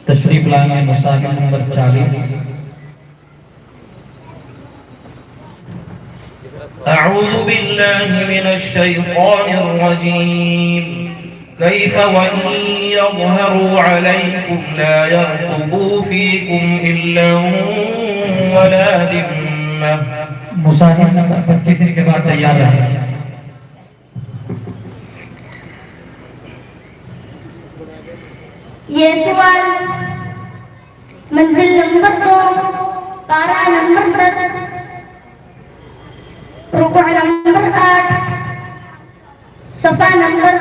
तशरीफ लाए मुसाफिर नंबर 40। أعوذ بالله من الشيطان الرجيم كيف وإن يظهروا عليكم لا يرقبوا فيكم إلا ولا ذمة। मुसाफिर नंबर 25 के बाद तैयार रहे। ये सवाल मंजिल नंबर 2, पारा नंबर 10, रुकू नंबर 8, सफा नंबर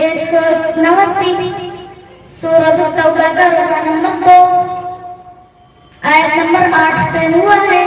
189, सूरत तौबा का रुकू नंबर 2, आयत नंबर 8 से हुआ है।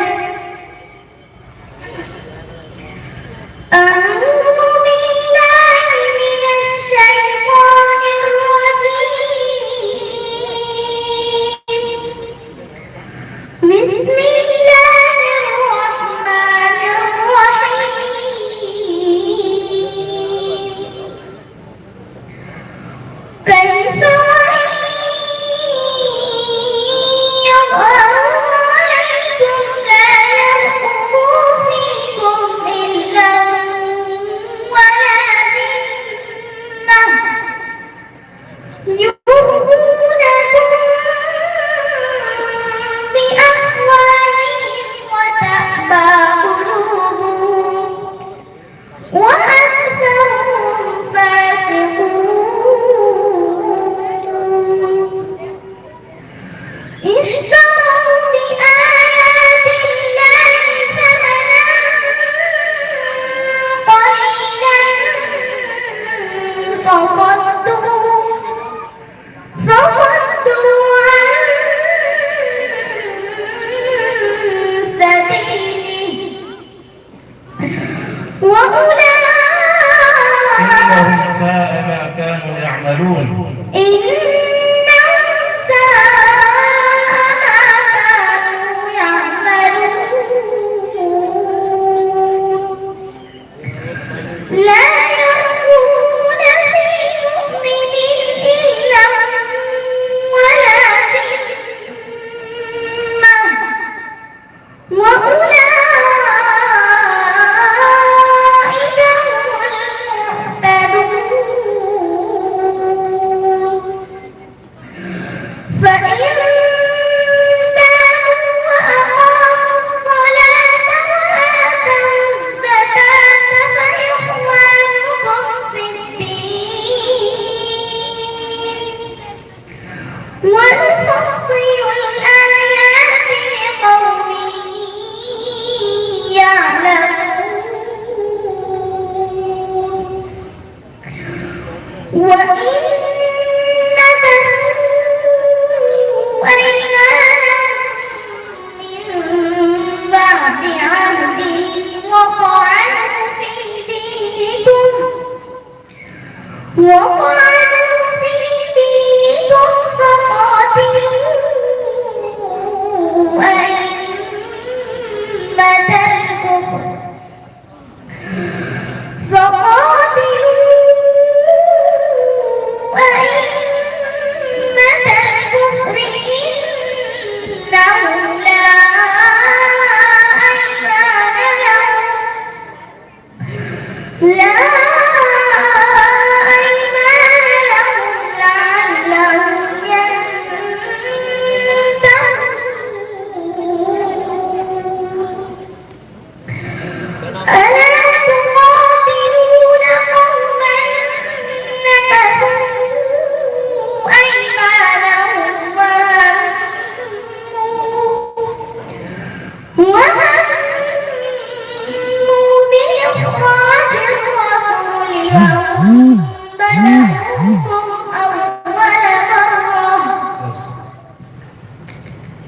إنهم ساء ما كانوا يعملون.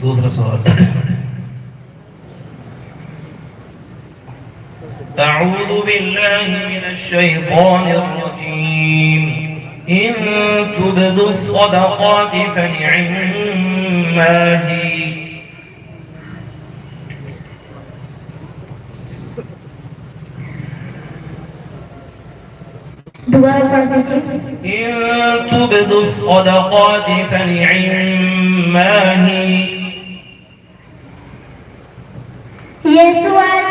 दूसरा सवाल। أعوذ بالله من الشيطان الرجيم إن تبدوا الصدقات فنعما هي إن تبدوا الصدقات فنعما माही। ये सवाल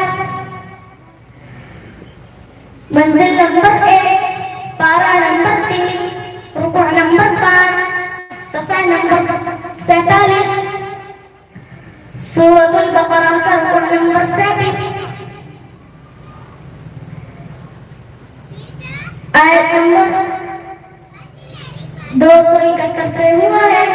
मंजिल नंबर 1, पारा नंबर 3, रुकू नंबर 5, सफ़ा नंबर 47, सूरतुल बकरा का रुकू नंबर 37, आयत नंबर 271 से हुआ है।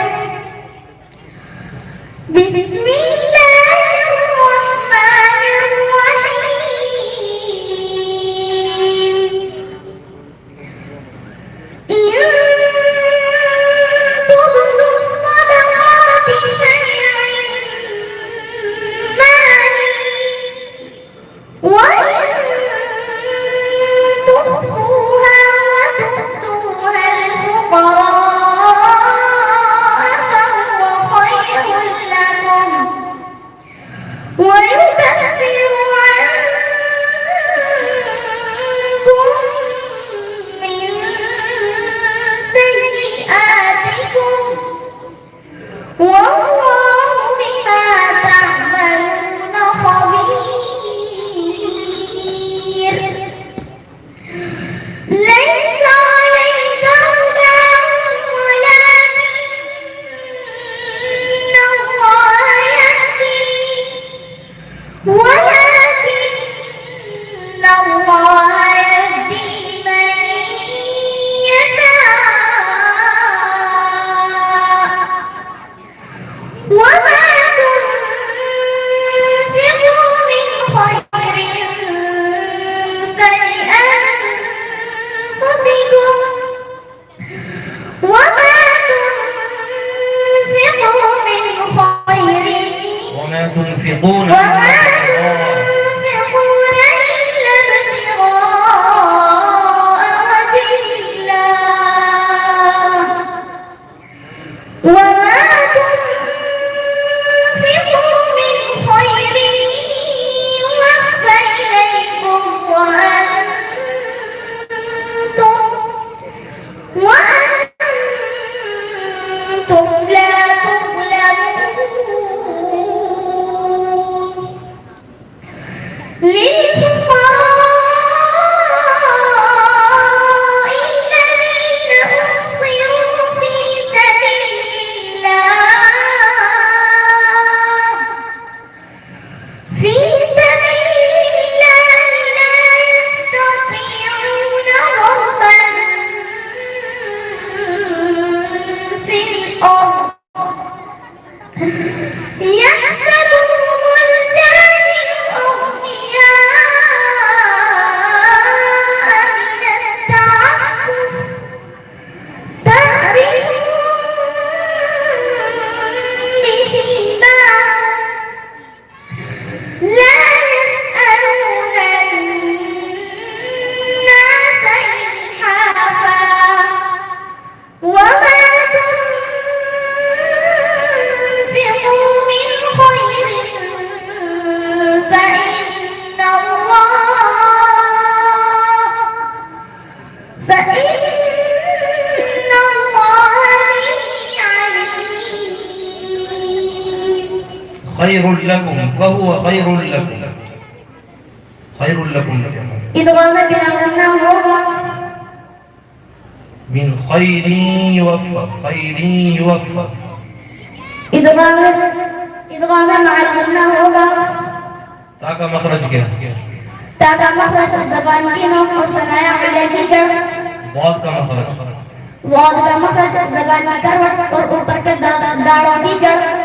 تنفقون خير لكم فهو خير لكم خير لكم إدغام بلا هو من خير يوفق خير يوفق إدغام مع الغنى هو تاكا مخرج क्या ताका मखरज ज़बान की नोक और सनाया अल्लाह की जड़ ضاد का मखरज ज़ाद का मखरज ज़बान की करवट और ऊपर के दाढ़ों की जड़